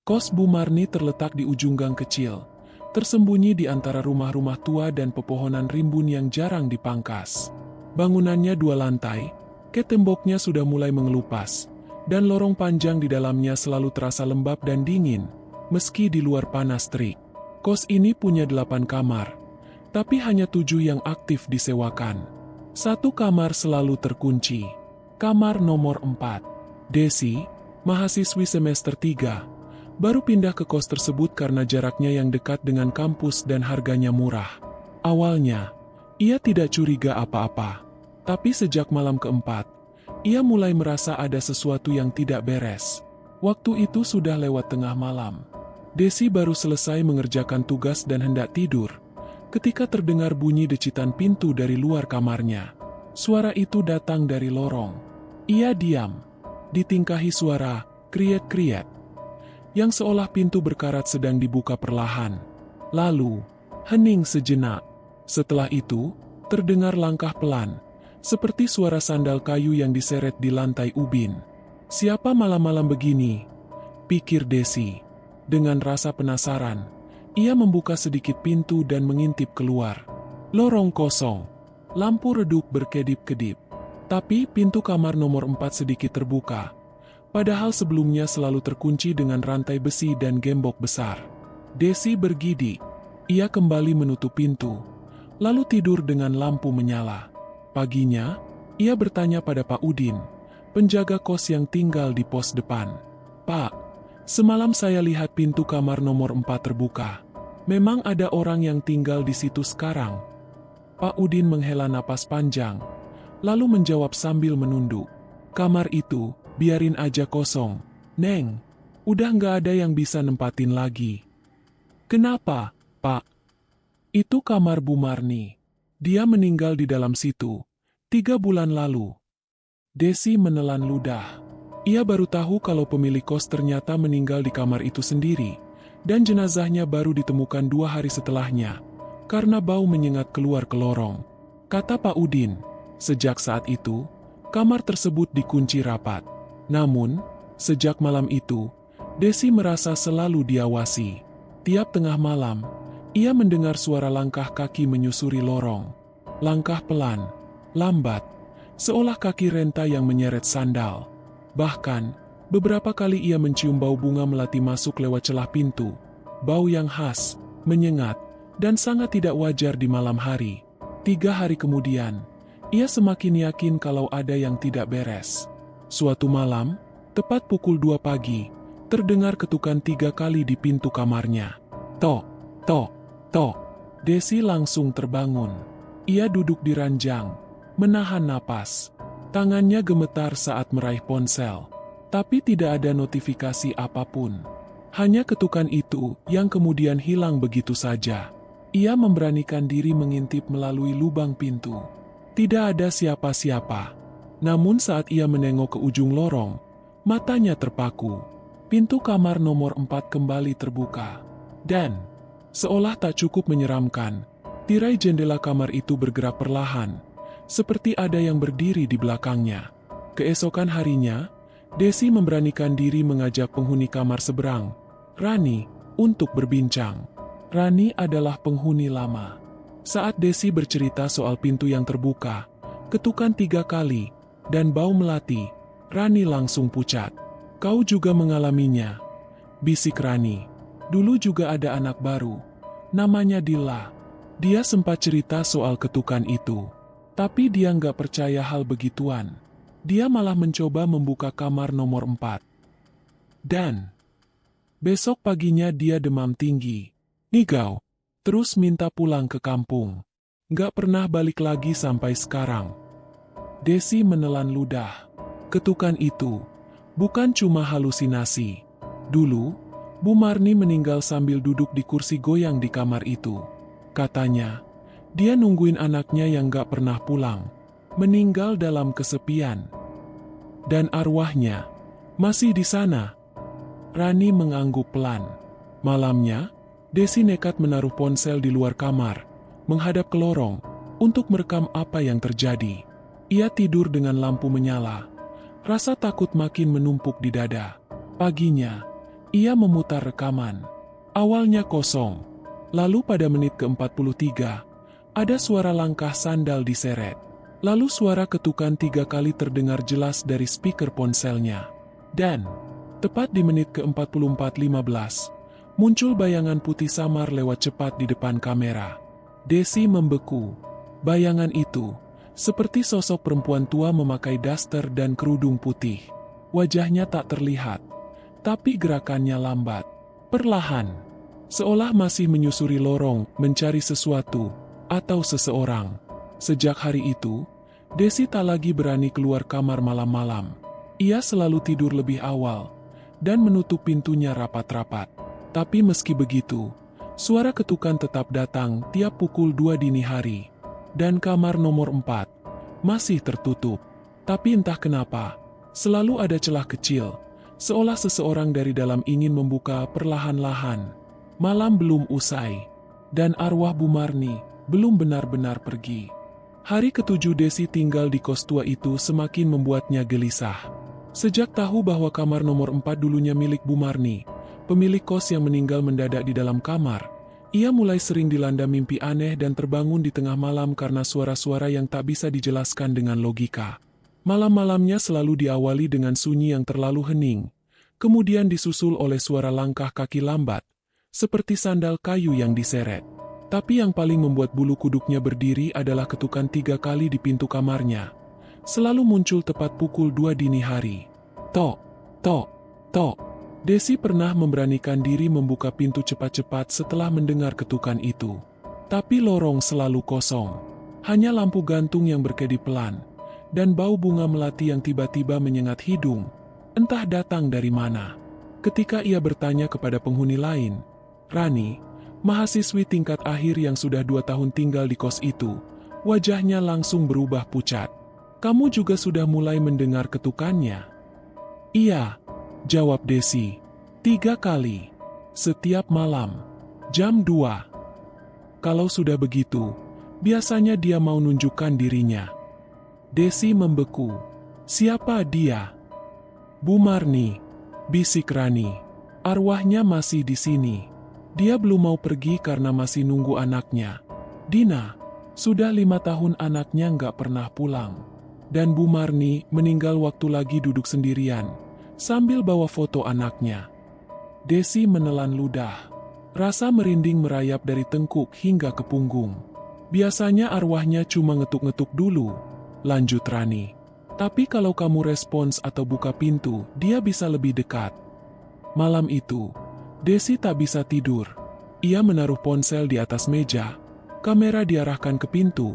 Kos Bu Marni terletak di ujung gang kecil, tersembunyi di antara rumah-rumah tua dan pepohonan rimbun yang jarang dipangkas. Bangunannya 2 lantai, temboknya sudah mulai mengelupas, dan lorong panjang di dalamnya selalu terasa lembab dan dingin, meski di luar panas terik. Kos ini punya 8 kamar, tapi hanya 7 yang aktif disewakan. 1 kamar selalu terkunci. Kamar nomor 4. Desi, mahasiswi semester 3, baru pindah ke kos tersebut karena jaraknya yang dekat dengan kampus dan harganya murah. Awalnya, ia tidak curiga apa-apa. Tapi sejak malam keempat, ia mulai merasa ada sesuatu yang tidak beres. Waktu itu sudah lewat tengah malam. Desi baru selesai mengerjakan tugas dan hendak tidur, ketika terdengar bunyi decitan pintu dari luar kamarnya. Suara itu datang dari lorong. Ia diam, ditingkahi suara kriet-kriet, yang seolah pintu berkarat sedang dibuka perlahan. Lalu, hening sejenak. Setelah itu, terdengar langkah pelan, seperti suara sandal kayu yang diseret di lantai ubin. Siapa malam-malam begini? Pikir Desi. Dengan rasa penasaran, ia membuka sedikit pintu dan mengintip keluar. Lorong kosong, lampu redup berkedip-kedip. Tapi pintu kamar nomor 4 sedikit terbuka, padahal sebelumnya selalu terkunci dengan rantai besi dan gembok besar. Desi bergidik. Ia kembali menutup pintu, lalu tidur dengan lampu menyala. Paginya, ia bertanya pada Pak Udin, penjaga kos yang tinggal di pos depan. "Pak, semalam saya lihat pintu kamar nomor 4 terbuka. Memang ada orang yang tinggal di situ sekarang?" Pak Udin menghela napas panjang, lalu menjawab sambil menunduk. "Kamar itu, biarin aja kosong, Neng. Udah nggak ada yang bisa nempatin lagi." "Kenapa, Pak?" "Itu kamar Bu Marni. Dia meninggal di dalam situ 3 bulan lalu." Desi menelan ludah. Ia baru tahu kalau pemilik kos ternyata meninggal di kamar itu sendiri, dan jenazahnya baru ditemukan 2 hari setelahnya, karena bau menyengat keluar ke lorong. Kata Pak Udin, sejak saat itu, kamar tersebut dikunci rapat. Namun, sejak malam itu, Desi merasa selalu diawasi. Tiap tengah malam, ia mendengar suara langkah kaki menyusuri lorong. Langkah pelan, lambat, seolah kaki renta yang menyeret sandal. Bahkan, beberapa kali ia mencium bau bunga melati masuk lewat celah pintu. Bau yang khas, menyengat, dan sangat tidak wajar di malam hari. 3 hari kemudian, ia semakin yakin kalau ada yang tidak beres. Suatu malam, tepat pukul 2 pagi, terdengar ketukan 3 kali di pintu kamarnya. Tok, tok, tok. Desi langsung terbangun. Ia duduk di ranjang, menahan napas. Tangannya gemetar saat meraih ponsel, tapi tidak ada notifikasi apapun. Hanya ketukan itu yang kemudian hilang begitu saja. Ia memberanikan diri mengintip melalui lubang pintu. Tidak ada siapa-siapa. Namun saat ia menengok ke ujung lorong, matanya terpaku. Pintu kamar nomor 4 kembali terbuka. Dan, seolah tak cukup menyeramkan, tirai jendela kamar itu bergerak perlahan, seperti ada yang berdiri di belakangnya. Keesokan harinya, Desi memberanikan diri mengajak penghuni kamar seberang, Rani, untuk berbincang. Rani adalah penghuni lama. Saat Desi bercerita soal pintu yang terbuka, ketukan 3 kali, dan bau melati, Rani langsung pucat. "Kau juga mengalaminya?" bisik Rani. "Dulu juga ada anak baru, namanya Dilla. Dia sempat cerita soal ketukan itu. Tapi dia nggak percaya hal begituan. Dia malah mencoba membuka kamar nomor 4. Dan besok paginya dia demam tinggi, ngigau, terus minta pulang ke kampung. Nggak pernah balik lagi sampai sekarang." Desi menelan ludah. Ketukan itu bukan cuma halusinasi. Dulu, Bu Marni meninggal sambil duduk di kursi goyang di kamar itu. Katanya, dia nungguin anaknya yang gak pernah pulang, meninggal dalam kesepian. Dan arwahnya masih di sana. Rani mengangguk pelan. Malamnya, Desi nekat menaruh ponsel di luar kamar, menghadap ke lorong, untuk merekam apa yang terjadi. Ia tidur dengan lampu menyala. Rasa takut makin menumpuk di dada. Paginya, Ia memutar rekaman. Awalnya kosong. Lalu pada menit ke-43, ada suara langkah sandal diseret. Lalu suara ketukan 3 kali terdengar jelas dari speaker ponselnya. Dan, tepat di menit ke-44:15, muncul bayangan putih samar lewat cepat di depan kamera. Desi membeku. Bayangan itu, seperti sosok perempuan tua memakai daster dan kerudung putih. Wajahnya tak terlihat, tapi gerakannya lambat. Perlahan, seolah masih menyusuri lorong, mencari sesuatu, atau seseorang. Sejak hari itu, Desi tak lagi berani keluar kamar malam-malam. Ia selalu tidur lebih awal, dan menutup pintunya rapat-rapat. Tapi meski begitu, suara ketukan tetap datang tiap pukul 2 dini hari. Dan kamar nomor 4 masih tertutup. Tapi entah kenapa, selalu ada celah kecil, seolah seseorang dari dalam ingin membuka perlahan-lahan. Malam belum usai, dan arwah Bu Marni belum benar-benar pergi. Hari ke-7 Desi tinggal di kos tua itu semakin membuatnya gelisah. Sejak tahu bahwa kamar nomor 4 dulunya milik Bu Marni, pemilik kos yang meninggal mendadak di dalam kamar, ia mulai sering dilanda mimpi aneh dan terbangun di tengah malam karena suara-suara yang tak bisa dijelaskan dengan logika. Malam-malamnya selalu diawali dengan sunyi yang terlalu hening, kemudian disusul oleh suara langkah kaki lambat, seperti sandal kayu yang diseret. Tapi yang paling membuat bulu kuduknya berdiri adalah ketukan 3 kali di pintu kamarnya. Selalu muncul tepat pukul 2 dini hari. Tok, tok, tok. Desi pernah memberanikan diri membuka pintu cepat-cepat setelah mendengar ketukan itu. Tapi lorong selalu kosong. Hanya lampu gantung yang berkedip pelan. Dan bau bunga melati yang tiba-tiba menyengat hidung. Entah datang dari mana. Ketika ia bertanya kepada penghuni lain, Rani, mahasiswi tingkat akhir yang sudah 2 tahun tinggal di kos itu, wajahnya langsung berubah pucat. Kamu juga sudah mulai mendengar ketukannya? Iya, jawab Desi. 3 kali. Setiap malam. Jam 2. Kalau sudah begitu, biasanya dia mau nunjukkan dirinya. Desi membeku. Siapa dia? Bu Marni, bisik Rani. Arwahnya masih di sini. Dia belum mau pergi karena masih nunggu anaknya. Dina, sudah 5 tahun anaknya nggak pernah pulang. Dan Bu Marni meninggal waktu lagi duduk sendirian, sambil bawa foto anaknya. Desi menelan ludah. Rasa merinding merayap dari tengkuk hingga ke punggung. Biasanya arwahnya cuma ngetuk-ngetuk dulu, lanjut Rani. Tapi kalau kamu respons atau buka pintu, dia bisa lebih dekat. Malam itu, Desi tak bisa tidur. Ia menaruh ponsel di atas meja, kamera diarahkan ke pintu,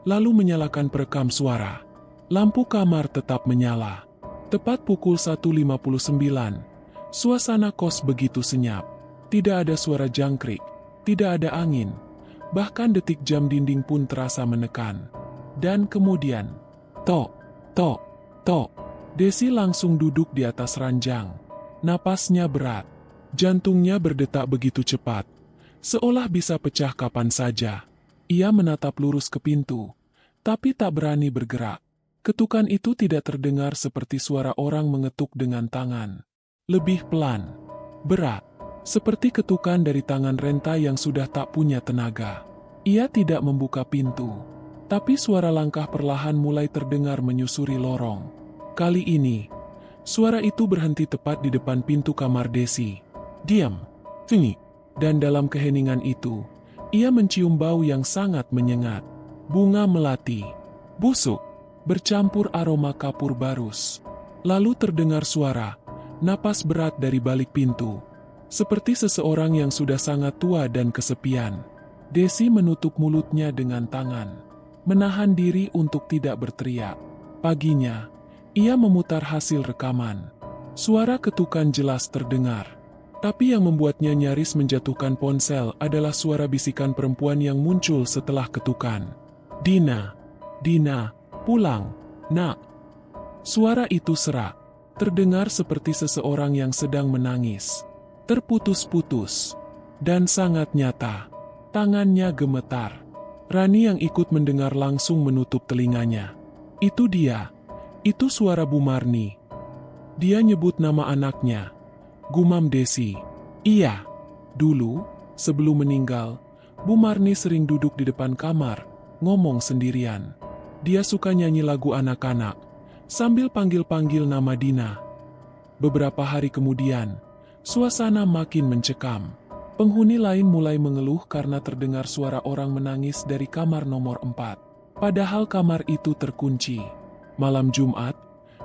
lalu menyalakan perekam suara. Lampu kamar tetap menyala. Tepat pukul 1:59, suasana kos begitu senyap. Tidak ada suara jangkrik, tidak ada angin, bahkan detik jam dinding pun terasa menekan. Dan kemudian, tok, tok, tok. Desi langsung duduk di atas ranjang. Napasnya berat. Jantungnya berdetak begitu cepat, seolah bisa pecah kapan saja. Ia menatap lurus ke pintu, tapi tak berani bergerak. Ketukan itu tidak terdengar seperti suara orang mengetuk dengan tangan. Lebih pelan, berat, seperti ketukan dari tangan renta yang sudah tak punya tenaga. Ia tidak membuka pintu, tapi suara langkah perlahan mulai terdengar menyusuri lorong. Kali ini, suara itu berhenti tepat di depan pintu kamar Desi. Diam, sini. Dan dalam keheningan itu, ia mencium bau yang sangat menyengat. Bunga melati, busuk, bercampur aroma kapur barus. Lalu terdengar suara, napas berat dari balik pintu. Seperti seseorang yang sudah sangat tua dan kesepian. Desi menutup mulutnya dengan tangan, menahan diri untuk tidak berteriak. Paginya, ia memutar hasil rekaman. Suara ketukan jelas terdengar. Tapi yang membuatnya nyaris menjatuhkan ponsel adalah suara bisikan perempuan yang muncul setelah ketukan. Dina, Dina, pulang, nak. Suara itu serak, terdengar seperti seseorang yang sedang menangis. Terputus-putus, dan sangat nyata. Tangannya gemetar. Rani yang ikut mendengar langsung menutup telinganya. Itu dia, itu suara Bu Marni. Dia nyebut nama anaknya. Gumam Desi. Iya. Dulu, sebelum meninggal, Bu Marni sering duduk di depan kamar, ngomong sendirian. Dia suka nyanyi lagu anak-anak, sambil panggil-panggil nama Dina. Beberapa hari kemudian, suasana makin mencekam. Penghuni lain mulai mengeluh karena terdengar suara orang menangis dari kamar nomor 4. Padahal kamar itu terkunci. Malam Jumat,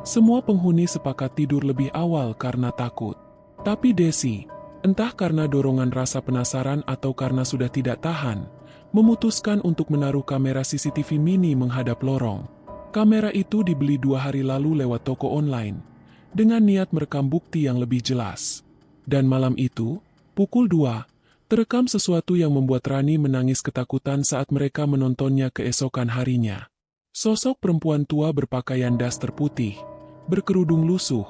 semua penghuni sepakat tidur lebih awal karena takut. Tapi Desi, entah karena dorongan rasa penasaran atau karena sudah tidak tahan, memutuskan untuk menaruh kamera CCTV mini menghadap lorong. Kamera itu dibeli 2 hari lalu lewat toko online, dengan niat merekam bukti yang lebih jelas. Dan malam itu, pukul 2, terekam sesuatu yang membuat Rani menangis ketakutan saat mereka menontonnya keesokan harinya. Sosok perempuan tua berpakaian daster putih, berkerudung lusuh,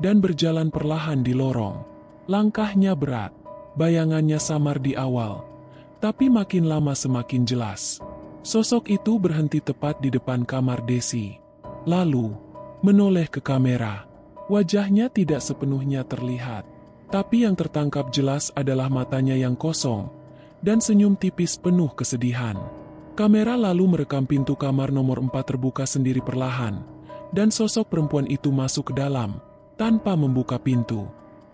dan berjalan perlahan di lorong. Langkahnya berat, bayangannya samar di awal, tapi makin lama semakin jelas. Sosok itu berhenti tepat di depan kamar Desi. Lalu, menoleh ke kamera. Wajahnya tidak sepenuhnya terlihat, tapi yang tertangkap jelas adalah matanya yang kosong, dan senyum tipis penuh kesedihan. Kamera lalu merekam pintu kamar nomor 4 terbuka sendiri perlahan, dan sosok perempuan itu masuk ke dalam, tanpa membuka pintu.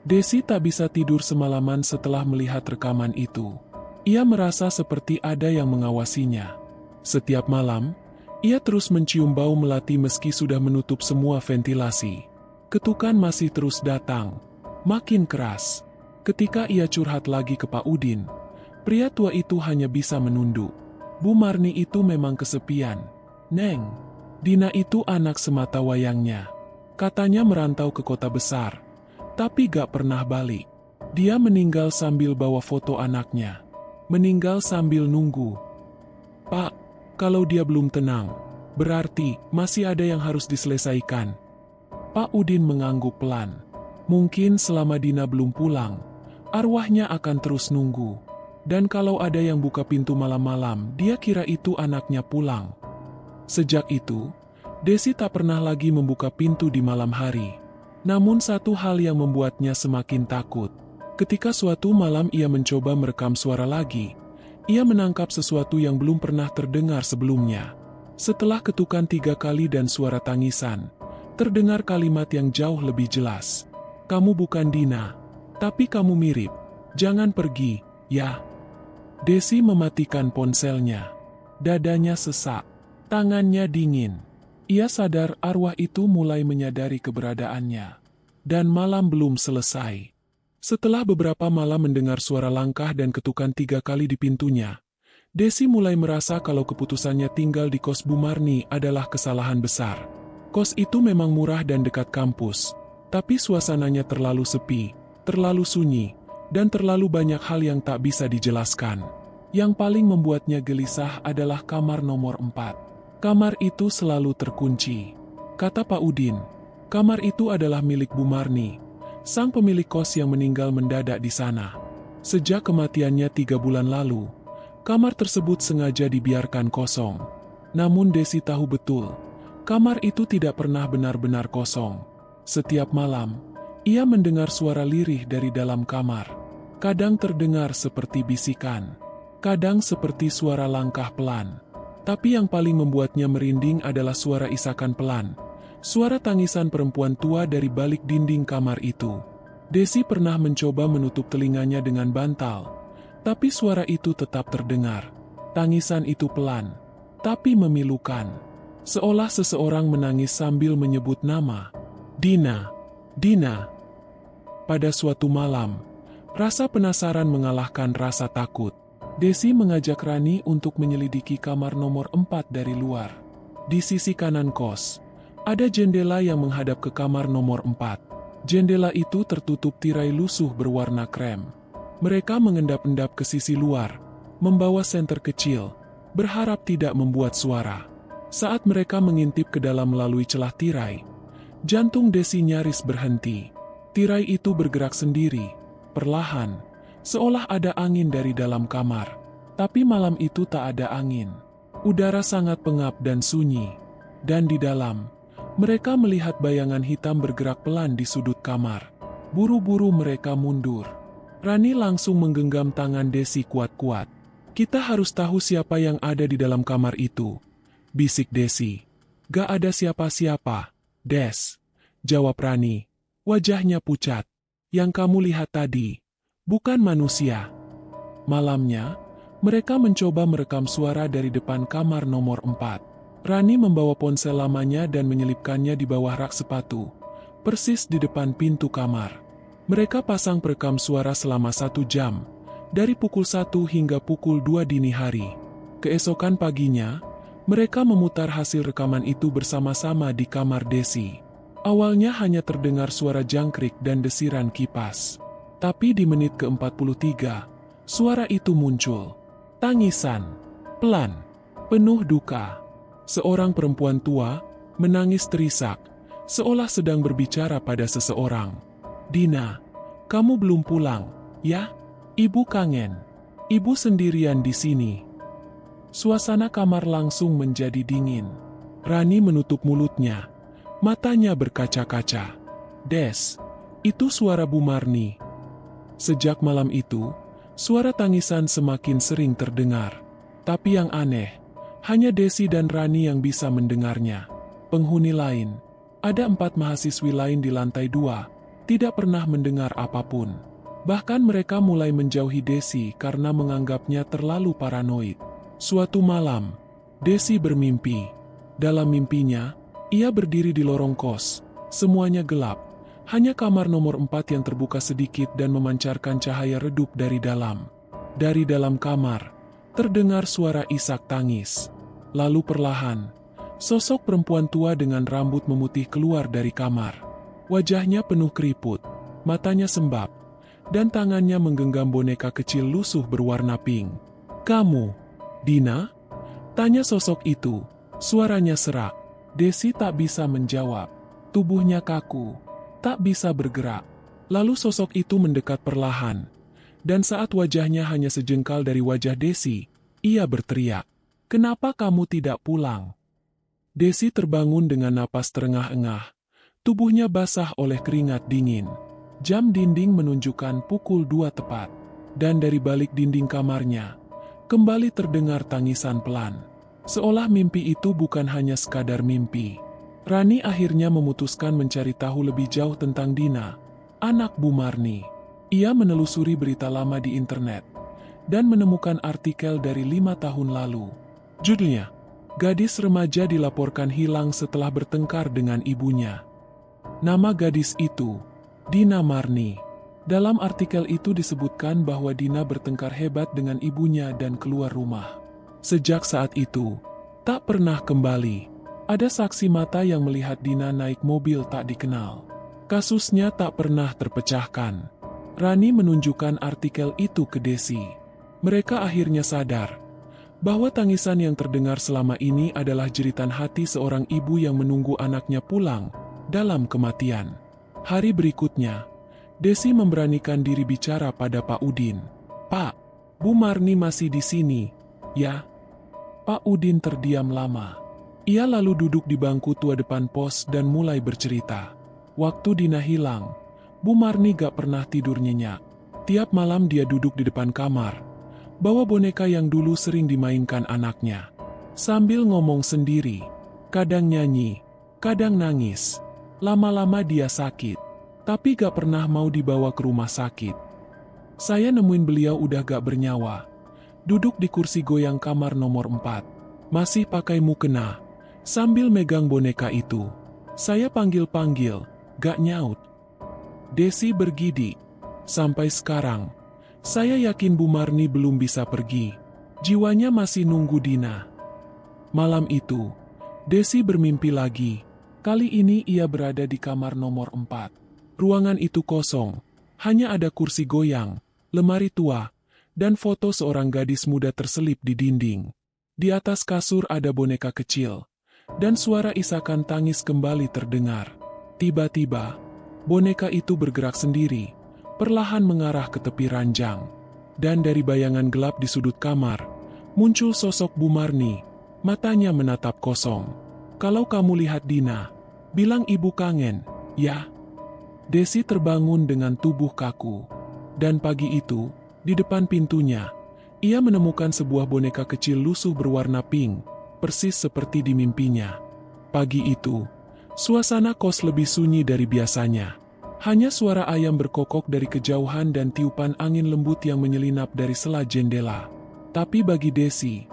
Desi tak bisa tidur semalaman setelah melihat rekaman itu. Ia merasa seperti ada yang mengawasinya. Setiap malam, ia terus mencium bau melati meski sudah menutup semua ventilasi. Ketukan masih terus datang, makin keras. Ketika ia curhat lagi ke Pak Udin, pria tua itu hanya bisa menunduk. Bu Marni itu memang kesepian. Neng, Dina itu anak semata wayangnya. Katanya merantau ke kota besar, tapi gak pernah balik. Dia meninggal sambil bawa foto anaknya. Meninggal sambil nunggu. Pak, kalau dia belum tenang, berarti masih ada yang harus diselesaikan. Pak Udin mengangguk pelan. Mungkin selama Dina belum pulang, arwahnya akan terus nunggu. Dan kalau ada yang buka pintu malam-malam, dia kira itu anaknya pulang. Sejak itu, Desi tak pernah lagi membuka pintu di malam hari. Namun satu hal yang membuatnya semakin takut. Ketika suatu malam ia mencoba merekam suara lagi, ia menangkap sesuatu yang belum pernah terdengar sebelumnya. Setelah ketukan 3 kali dan suara tangisan, terdengar kalimat yang jauh lebih jelas. Kamu bukan Dina, tapi kamu mirip. Jangan pergi, ya. Desi mematikan ponselnya. Dadanya sesak, tangannya dingin. Ia sadar arwah itu mulai menyadari keberadaannya. Dan malam belum selesai. Setelah beberapa malam mendengar suara langkah dan ketukan 3 kali di pintunya, Desi mulai merasa kalau keputusannya tinggal di kos Bu Marni adalah kesalahan besar. Kos itu memang murah dan dekat kampus, tapi suasananya terlalu sepi, terlalu sunyi, dan terlalu banyak hal yang tak bisa dijelaskan. Yang paling membuatnya gelisah adalah kamar nomor 4. Kamar itu selalu terkunci. Kata Pak Udin, kamar itu adalah milik Bu Marni, sang pemilik kos yang meninggal mendadak di sana. Sejak kematiannya 3 bulan lalu, kamar tersebut sengaja dibiarkan kosong. Namun Desi tahu betul, kamar itu tidak pernah benar-benar kosong. Setiap malam, ia mendengar suara lirih dari dalam kamar. Kadang terdengar seperti bisikan, kadang seperti suara langkah pelan. Tapi yang paling membuatnya merinding adalah suara isakan pelan. Suara tangisan perempuan tua dari balik dinding kamar itu. Desi pernah mencoba menutup telinganya dengan bantal, tapi suara itu tetap terdengar. Tangisan itu pelan, tapi memilukan. Seolah seseorang menangis sambil menyebut nama. Dina, Dina. Pada suatu malam, rasa penasaran mengalahkan rasa takut. Desi mengajak Rani untuk menyelidiki kamar nomor 4 dari luar. Di sisi kanan kos, ada jendela yang menghadap ke kamar nomor 4. Jendela itu tertutup tirai lusuh berwarna krem. Mereka mengendap-endap ke sisi luar, membawa senter kecil, berharap tidak membuat suara. Saat mereka mengintip ke dalam melalui celah tirai, jantung Desi nyaris berhenti. Tirai itu bergerak sendiri, perlahan, seolah ada angin dari dalam kamar. Tapi malam itu tak ada angin. Udara sangat pengap dan sunyi. Dan di dalam, mereka melihat bayangan hitam bergerak pelan di sudut kamar. Buru-buru mereka mundur. Rani langsung menggenggam tangan Desi kuat-kuat. "Kita harus tahu siapa yang ada di dalam kamar itu," bisik Desi. "Gak ada siapa-siapa, Des," jawab Rani. Wajahnya pucat. "Yang kamu lihat tadi, bukan manusia." Malamnya, mereka mencoba merekam suara dari depan kamar nomor 4. Rani membawa ponsel lamanya dan menyelipkannya di bawah rak sepatu, persis di depan pintu kamar. Mereka pasang perekam suara selama 1 jam, dari pukul 1 hingga pukul 2 dini hari. Keesokan paginya, mereka memutar hasil rekaman itu bersama-sama di kamar Desi. Awalnya hanya terdengar suara jangkrik dan desiran kipas. Tapi di menit ke-43, suara itu muncul. Tangisan, pelan, penuh duka. Seorang perempuan tua, menangis terisak, seolah sedang berbicara pada seseorang. "Dina, kamu belum pulang, ya? Ibu kangen. Ibu sendirian di sini." Suasana kamar langsung menjadi dingin. Rani menutup mulutnya. Matanya berkaca-kaca. "Des, itu suara Bu Marni." Sejak malam itu, suara tangisan semakin sering terdengar. Tapi yang aneh, hanya Desi dan Rani yang bisa mendengarnya. Penghuni lain, ada 4 mahasiswi lain di lantai 2, tidak pernah mendengar apapun. Bahkan mereka mulai menjauhi Desi karena menganggapnya terlalu paranoid. Suatu malam, Desi bermimpi. Dalam mimpinya, ia berdiri di lorong kos. Semuanya gelap. Hanya kamar nomor 4 yang terbuka sedikit dan memancarkan cahaya redup dari dalam. Dari dalam kamar, terdengar suara isak tangis. Lalu perlahan, sosok perempuan tua dengan rambut memutih keluar dari kamar. Wajahnya penuh keriput, matanya sembab, dan tangannya menggenggam boneka kecil lusuh berwarna pink. "Kamu, Dina?" tanya sosok itu. Suaranya serak. Desi tak bisa menjawab. Tubuhnya kaku, tak bisa bergerak. Lalu sosok itu mendekat perlahan. Dan saat wajahnya hanya sejengkal dari wajah Desi, ia berteriak, "Kenapa kamu tidak pulang?" Desi terbangun dengan napas terengah-engah. Tubuhnya basah oleh keringat dingin. Jam dinding menunjukkan pukul 2 tepat. Dan dari balik dinding kamarnya, kembali terdengar tangisan pelan. Seolah mimpi itu bukan hanya sekadar mimpi. Rani akhirnya memutuskan mencari tahu lebih jauh tentang Dina, anak Bu Marni. Ia menelusuri berita lama di internet, dan menemukan artikel dari 5 tahun lalu. Judulnya, "Gadis remaja dilaporkan hilang setelah bertengkar dengan ibunya." Nama gadis itu, Dina Marni. Dalam artikel itu disebutkan bahwa Dina bertengkar hebat dengan ibunya dan keluar rumah. Sejak saat itu, tak pernah kembali. Ada saksi mata yang melihat Dina naik mobil tak dikenal. Kasusnya tak pernah terpecahkan. Rani menunjukkan artikel itu ke Desi. Mereka akhirnya sadar bahwa tangisan yang terdengar selama ini adalah jeritan hati seorang ibu yang menunggu anaknya pulang dalam kematian. Hari berikutnya, Desi memberanikan diri bicara pada Pak Udin. "Pak, Bu Marni masih di sini, ya?" Pak Udin terdiam lama. Ia lalu duduk di bangku tua depan pos dan mulai bercerita. Waktu Dina hilang, Bu Marni gak pernah tidur nyenyak. Tiap malam dia duduk di depan kamar, bawa boneka yang dulu sering dimainkan anaknya. Sambil ngomong sendiri, kadang nyanyi, kadang nangis. Lama-lama dia sakit, tapi gak pernah mau dibawa ke rumah sakit. Saya nemuin beliau udah gak bernyawa. Duduk di kursi goyang kamar nomor 4. Masih pakai mukena. Sambil megang boneka itu. Saya panggil-panggil, gak nyaut. Desi bergidik. Sampai sekarang, saya yakin Bu Marni belum bisa pergi. Jiwanya masih nunggu Dina. Malam itu, Desi bermimpi lagi. Kali ini ia berada di kamar nomor 4. Ruangan itu kosong. Hanya ada kursi goyang, lemari tua, dan foto seorang gadis muda terselip di dinding. Di atas kasur ada boneka kecil, dan suara isakan tangis kembali terdengar. Tiba-tiba, boneka itu bergerak sendiri, perlahan mengarah ke tepi ranjang. Dan dari bayangan gelap di sudut kamar, muncul sosok Bu Marni, matanya menatap kosong. "Kalau kamu lihat Dina, bilang ibu kangen, ya?" Desi terbangun dengan tubuh kaku. Dan pagi itu, di depan pintunya, ia menemukan sebuah boneka kecil lusuh berwarna pink, persis seperti di mimpinya. Pagi itu, suasana kos lebih sunyi dari biasanya. Hanya suara ayam berkokok dari kejauhan dan tiupan angin lembut yang menyelinap dari sela jendela. Tapi bagi Desi,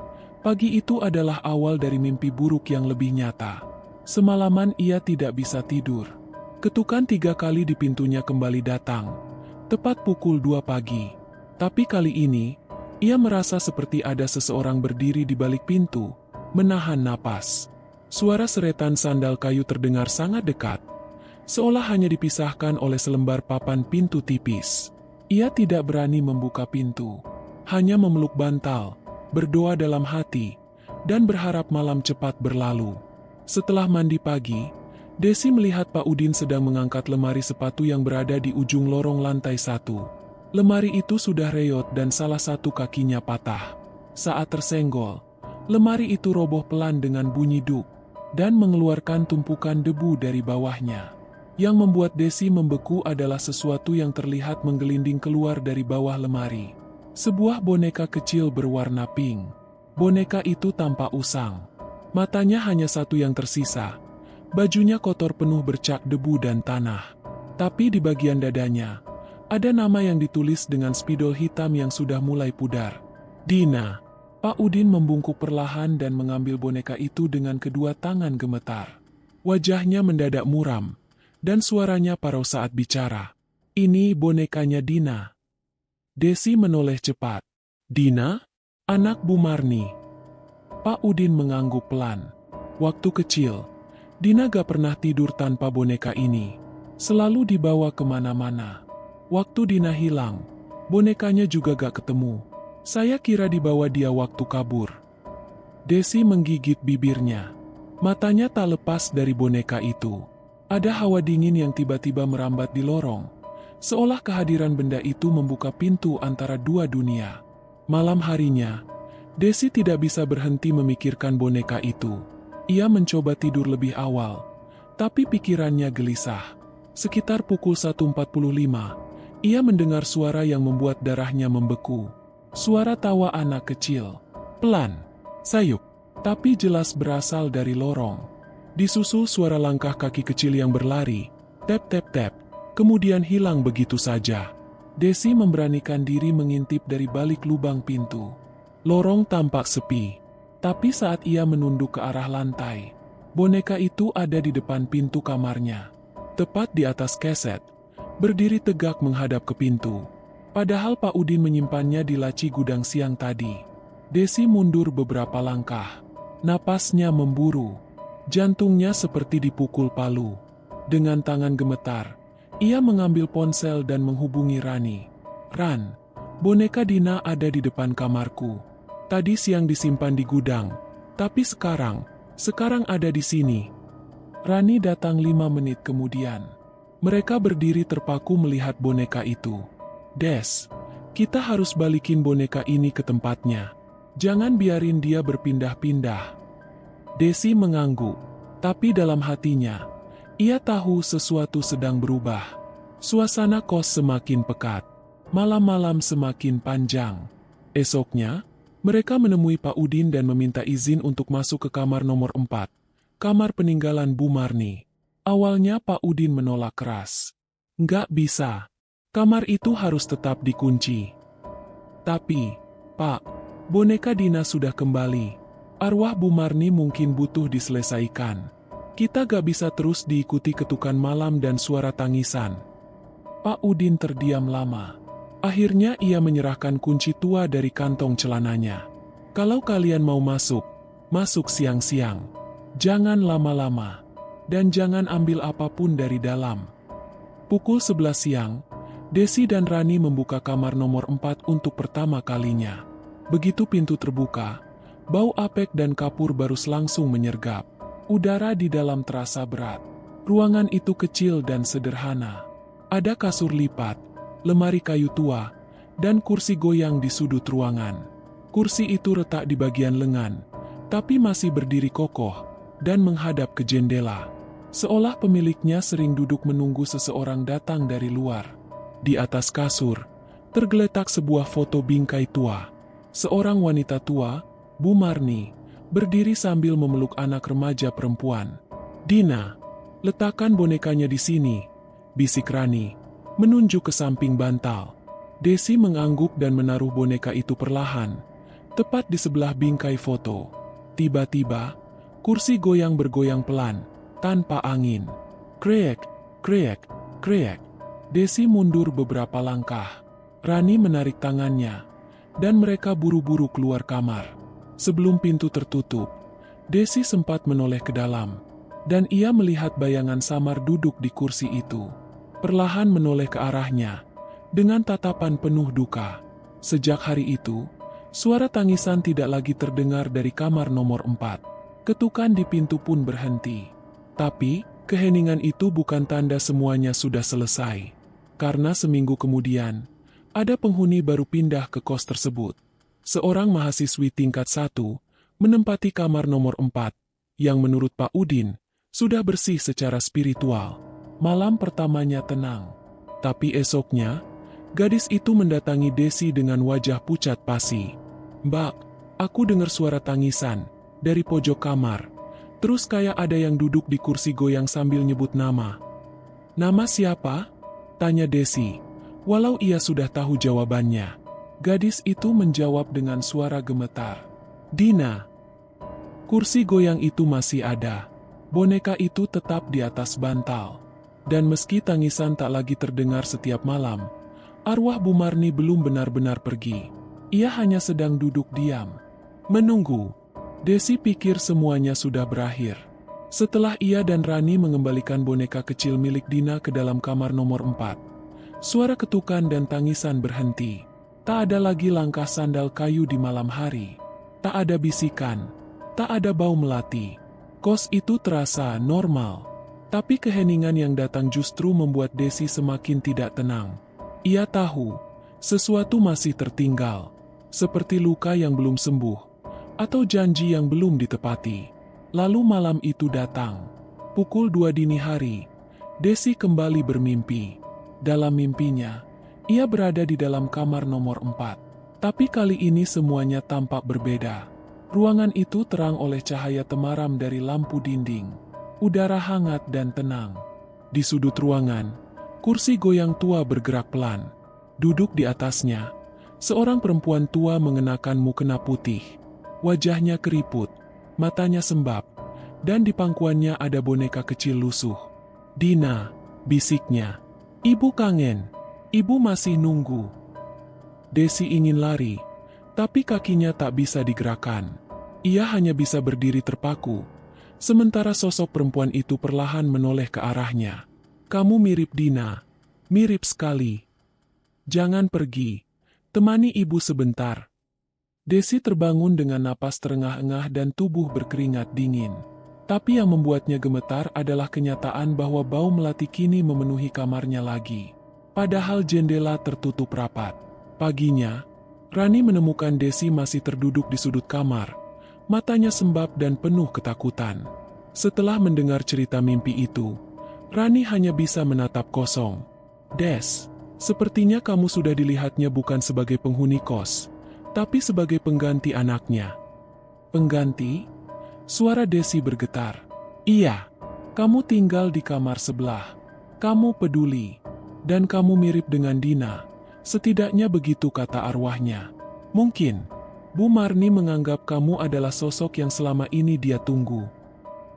pagi itu adalah awal dari mimpi buruk yang lebih nyata. Semalaman ia tidak bisa tidur. Ketukan 3 kali di pintunya kembali datang, tepat pukul 2 pagi. Tapi kali ini, ia merasa seperti ada seseorang berdiri di balik pintu, menahan napas. Suara seretan sandal kayu terdengar sangat dekat, seolah hanya dipisahkan oleh selembar papan pintu tipis. Ia tidak berani membuka pintu, hanya memeluk bantal, berdoa dalam hati, dan berharap malam cepat berlalu. Setelah mandi pagi, Desi melihat Pak Udin sedang mengangkat lemari sepatu yang berada di ujung lorong lantai 1. Lemari itu sudah reot dan salah satu kakinya patah. Saat tersenggol, lemari itu roboh pelan dengan bunyi duk, dan mengeluarkan tumpukan debu dari bawahnya. Yang membuat Desi membeku adalah sesuatu yang terlihat menggelinding keluar dari bawah lemari. Sebuah boneka kecil berwarna pink. Boneka itu tampak usang. Matanya hanya satu yang tersisa. Bajunya kotor penuh bercak debu dan tanah. Tapi di bagian dadanya, ada nama yang ditulis dengan spidol hitam yang sudah mulai pudar. Dina. Pak Udin membungkuk perlahan dan mengambil boneka itu dengan kedua tangan gemetar. Wajahnya mendadak muram, dan suaranya parau saat bicara. Ini bonekanya Dina. Desi menoleh cepat. Dina? Anak Bu Marni. Pak Udin mengangguk pelan. Waktu kecil, Dina gak pernah tidur tanpa boneka ini. Selalu dibawa kemana-mana. Waktu Dina hilang, bonekanya juga gak ketemu. Saya kira dibawa dia waktu kabur. Desi menggigit bibirnya. Matanya tak lepas dari boneka itu. Ada hawa dingin yang tiba-tiba merambat di lorong. Seolah kehadiran benda itu membuka pintu antara dua dunia. Malam harinya, Desi tidak bisa berhenti memikirkan boneka itu. Ia mencoba tidur lebih awal, tapi pikirannya gelisah. Sekitar pukul 1.45, ia mendengar suara yang membuat darahnya membeku. Suara tawa anak kecil. Pelan, sayup, tapi jelas berasal dari lorong. Disusul suara langkah kaki kecil yang berlari, tap-tap-tap, kemudian hilang begitu saja. Desi memberanikan diri mengintip dari balik lubang pintu. Lorong tampak sepi. Tapi saat ia menunduk ke arah lantai, boneka itu ada di depan pintu kamarnya. Tepat di atas keset, berdiri tegak menghadap ke pintu. Padahal Pak Udin menyimpannya di laci gudang siang tadi. Desi mundur beberapa langkah. Napasnya memburu. Jantungnya seperti dipukul palu. Dengan tangan gemetar, ia mengambil ponsel dan menghubungi Rani. Ran, boneka Dina ada di depan kamarku. Tadi siang disimpan di gudang, tapi sekarang ada di sini. Rani datang 5 menit kemudian. Mereka berdiri terpaku melihat boneka itu. Des, kita harus balikin boneka ini ke tempatnya. Jangan biarin dia berpindah-pindah. Desi mengangguk, tapi dalam hatinya, ia tahu sesuatu sedang berubah. Suasana kos semakin pekat. Malam-malam semakin panjang. Esoknya, mereka menemui Pak Udin dan meminta izin untuk masuk ke kamar nomor 4, kamar peninggalan Bu Marni. Awalnya Pak Udin menolak keras. Nggak bisa. Kamar itu harus tetap dikunci. Tapi, Pak, boneka Dina sudah kembali. Arwah Bu Marni mungkin butuh diselesaikan. Kita gak bisa terus diikuti ketukan malam dan suara tangisan. Pak Udin terdiam lama. Akhirnya ia menyerahkan kunci tua dari kantong celananya. Kalau kalian mau masuk, masuk siang-siang. Jangan lama-lama. Dan jangan ambil apapun dari dalam. Pukul 11 siang, Desi dan Rani membuka kamar nomor 4 untuk pertama kalinya. Begitu pintu terbuka, bau apek dan kapur barus langsung menyergap. Udara di dalam terasa berat. Ruangan itu kecil dan sederhana. Ada kasur lipat, lemari kayu tua, dan kursi goyang di sudut ruangan. Kursi itu retak di bagian lengan, tapi masih berdiri kokoh, dan menghadap ke jendela. Seolah pemiliknya sering duduk menunggu seseorang datang dari luar. Di atas kasur, tergeletak sebuah foto bingkai tua. Seorang wanita tua, Bu Marni, berdiri sambil memeluk anak remaja perempuan. "Dina, letakkan bonekanya di sini," bisik Rani, menunjuk ke samping bantal. Desi mengangguk dan menaruh boneka itu perlahan, tepat di sebelah bingkai foto. Tiba-tiba, kursi goyang bergoyang pelan, tanpa angin. Kreek, kreek, kreek. Desi mundur beberapa langkah. Rani menarik tangannya, dan mereka buru-buru keluar kamar. Sebelum pintu tertutup, Desi sempat menoleh ke dalam, dan ia melihat bayangan samar duduk di kursi itu. Perlahan menoleh ke arahnya, dengan tatapan penuh duka. Sejak hari itu, suara tangisan tidak lagi terdengar dari kamar nomor 4. Ketukan di pintu pun berhenti. Tapi, keheningan itu bukan tanda semuanya sudah selesai. Karena seminggu kemudian, ada penghuni baru pindah ke kos tersebut. Seorang mahasiswi tingkat 1, menempati kamar nomor 4, yang menurut Pak Udin, sudah bersih secara spiritual. Malam pertamanya tenang. Tapi esoknya, gadis itu mendatangi Desi dengan wajah pucat pasi. "Mbak, aku dengar suara tangisan dari pojok kamar. Terus kayak ada yang duduk di kursi goyang sambil nyebut nama." "Nama siapa?" tanya Desi, walau ia sudah tahu jawabannya. Gadis itu menjawab dengan suara gemetar. "Dina." Kursi goyang itu masih ada. Boneka itu tetap di atas bantal. Dan meski tangisan tak lagi terdengar setiap malam, arwah Bu Marni belum benar-benar pergi. Ia hanya sedang duduk diam, menunggu. Desi pikir semuanya sudah berakhir. Setelah ia dan Rani mengembalikan boneka kecil milik Dina ke dalam kamar nomor 4, suara ketukan dan tangisan berhenti. Tak ada lagi langkah sandal kayu di malam hari. Tak ada bisikan. Tak ada bau melati. Kos itu terasa normal. Tapi keheningan yang datang justru membuat Desi semakin tidak tenang. Ia tahu, sesuatu masih tertinggal. Seperti luka yang belum sembuh, atau janji yang belum ditepati. Lalu malam itu datang. Pukul 2 dini hari, Desi kembali bermimpi. Dalam mimpinya, ia berada di dalam kamar nomor 4. Tapi kali ini semuanya tampak berbeda. Ruangan itu terang oleh cahaya temaram dari lampu dinding. Udara hangat dan tenang. Di sudut ruangan, kursi goyang tua bergerak pelan. Duduk di atasnya, seorang perempuan tua mengenakan mukena putih. Wajahnya keriput, matanya sembab, dan di pangkuannya ada boneka kecil lusuh. "Dina," bisiknya. "Ibu kangen. Ibu masih nunggu." Desi ingin lari, tapi kakinya tak bisa digerakkan. Ia hanya bisa berdiri terpaku, sementara sosok perempuan itu perlahan menoleh ke arahnya. "Kamu mirip Dina. Mirip sekali. Jangan pergi. Temani ibu sebentar." Desi terbangun dengan napas terengah-engah dan tubuh berkeringat dingin. Tapi yang membuatnya gemetar adalah kenyataan bahwa bau melati kini memenuhi kamarnya lagi. Padahal jendela tertutup rapat. Paginya, Rani menemukan Desi masih terduduk di sudut kamar. Matanya sembab dan penuh ketakutan. Setelah mendengar cerita mimpi itu, Rani hanya bisa menatap kosong. "Des, sepertinya kamu sudah dilihatnya bukan sebagai penghuni kos, tapi sebagai pengganti anaknya." "Pengganti?" Suara Desi bergetar. "Iya, kamu tinggal di kamar sebelah. Kamu peduli. Dan kamu mirip dengan Dina. Setidaknya begitu kata arwahnya. Mungkin Bu Marni menganggap kamu adalah sosok yang selama ini dia tunggu."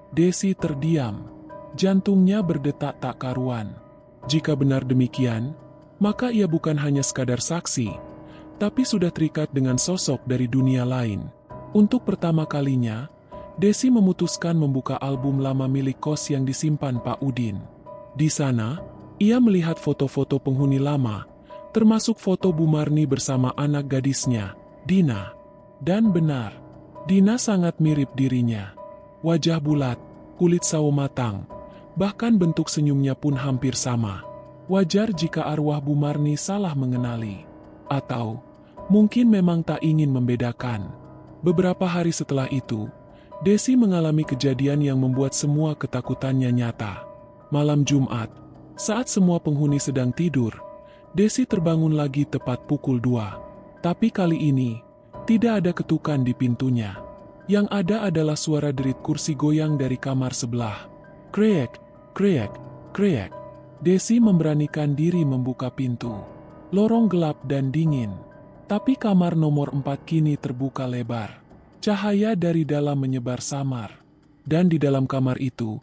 Desi terdiam. Jantungnya berdetak tak karuan. Jika benar demikian, maka ia bukan hanya sekadar saksi, tapi sudah terikat dengan sosok dari dunia lain. Untuk pertama kalinya, Desi memutuskan membuka album lama milik kos yang disimpan Pak Udin. Di sana, ia melihat foto-foto penghuni lama, termasuk foto Bu Marni bersama anak gadisnya, Dina. Dan benar, Dina sangat mirip dirinya. Wajah bulat, kulit sawo matang, bahkan bentuk senyumnya pun hampir sama. Wajar jika arwah Bu Marni salah mengenali. Atau, mungkin memang tak ingin membedakan. Beberapa hari setelah itu, Desi mengalami kejadian yang membuat semua ketakutannya nyata. Malam Jumat, saat semua penghuni sedang tidur, Desi terbangun lagi tepat pukul 2. Tapi kali ini, tidak ada ketukan di pintunya. Yang ada adalah suara derit kursi goyang dari kamar sebelah. Krek, krek, krek. Desi memberanikan diri membuka pintu. Lorong gelap dan dingin. Tapi kamar nomor 4 kini terbuka lebar. Cahaya dari dalam menyebar samar. Dan di dalam kamar itu,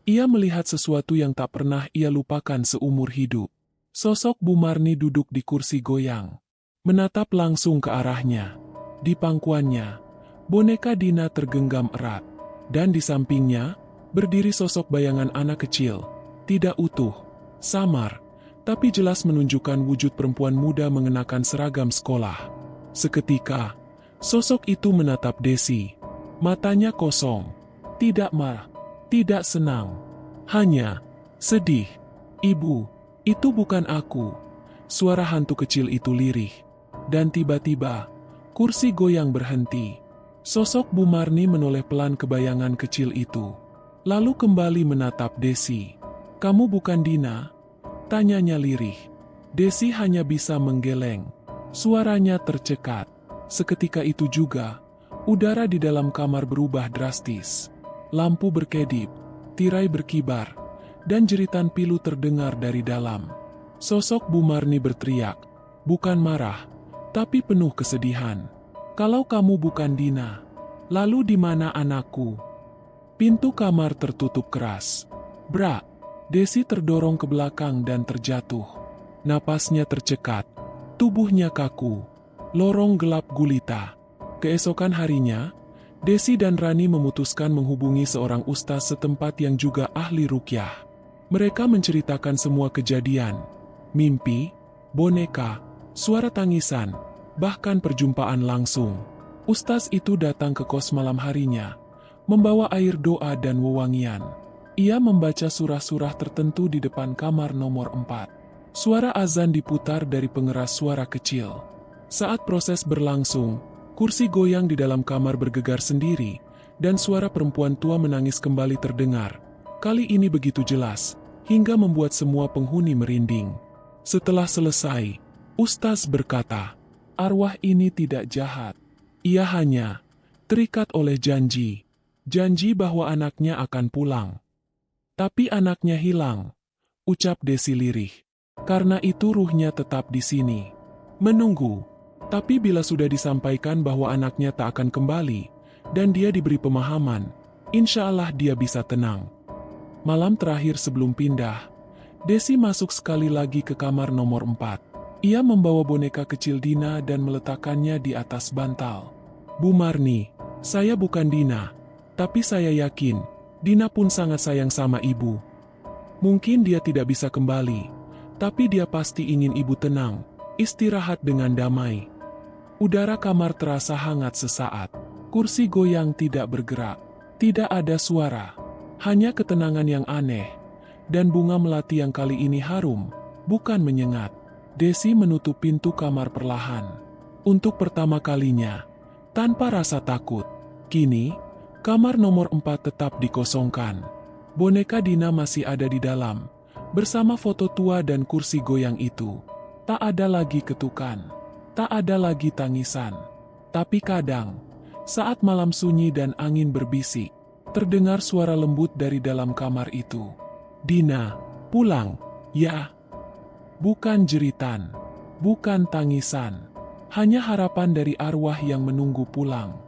ia melihat sesuatu yang tak pernah ia lupakan seumur hidup. Sosok Bu Marni duduk di kursi goyang. Menatap langsung ke arahnya. Di pangkuannya, boneka Dina tergenggam erat. Dan di sampingnya, berdiri sosok bayangan anak kecil. Tidak utuh, samar, tapi jelas menunjukkan wujud perempuan muda mengenakan seragam sekolah. Seketika, sosok itu menatap Desi. Matanya kosong. Tidak marah, tidak senang. Hanya sedih. Ibu, itu bukan aku. Suara hantu kecil itu lirih. Dan tiba-tiba, kursi goyang berhenti. Sosok Bu Marni menoleh pelan ke bayangan kecil itu. Lalu kembali menatap Desi. Kamu bukan Dina? Tanyanya lirih. Desi hanya bisa menggeleng. Suaranya tercekat. Seketika itu juga, udara di dalam kamar berubah drastis. Lampu berkedip, tirai berkibar, dan jeritan pilu terdengar dari dalam. Sosok Bu Marni berteriak, bukan marah, tapi penuh kesedihan. Kalau kamu bukan Dina, lalu di mana anakku? Pintu kamar tertutup keras. Brak, Desi terdorong ke belakang dan terjatuh. Napasnya tercekat, tubuhnya kaku. Lorong gelap gulita. Keesokan harinya, Desi dan Rani memutuskan menghubungi seorang ustaz setempat yang juga ahli ruqyah. Mereka menceritakan semua kejadian, mimpi, boneka, suara tangisan, bahkan perjumpaan langsung. Ustaz itu datang ke kos malam harinya, membawa air doa dan wewangian. Ia membaca surah-surah tertentu di depan kamar nomor 4. Suara azan diputar dari pengeras suara kecil. Saat proses berlangsung, kursi goyang di dalam kamar bergegar sendiri, dan suara perempuan tua menangis kembali terdengar. Kali ini begitu jelas, hingga membuat semua penghuni merinding. Setelah selesai, Ustaz berkata, arwah ini tidak jahat. Ia hanya terikat oleh janji bahwa anaknya akan pulang. Tapi anaknya hilang, ucap Desi lirih. Karena itu ruhnya tetap di sini, menunggu. Tapi bila sudah disampaikan bahwa anaknya tak akan kembali, dan dia diberi pemahaman, insya Allah dia bisa tenang. Malam terakhir sebelum pindah, Desi masuk sekali lagi ke kamar nomor 4. Ia membawa boneka kecil Dina dan meletakkannya di atas bantal. Bu Marni, saya bukan Dina, tapi saya yakin, Dina pun sangat sayang sama ibu. Mungkin dia tidak bisa kembali, tapi dia pasti ingin ibu tenang, istirahat dengan damai. Udara kamar terasa hangat sesaat. Kursi goyang tidak bergerak. Tidak ada suara. Hanya ketenangan yang aneh. Dan bunga melati yang kali ini harum, bukan menyengat. Desi menutup pintu kamar perlahan. Untuk pertama kalinya, tanpa rasa takut. Kini, kamar nomor 4 tetap dikosongkan. Boneka Dina masih ada di dalam, bersama foto tua dan kursi goyang itu. Tak ada lagi ketukan. Tak ada lagi tangisan. Tapi kadang, saat malam sunyi dan angin berbisik, terdengar suara lembut dari dalam kamar itu. Dina, pulang, ya. Bukan jeritan, bukan tangisan, hanya harapan dari arwah yang menunggu pulang.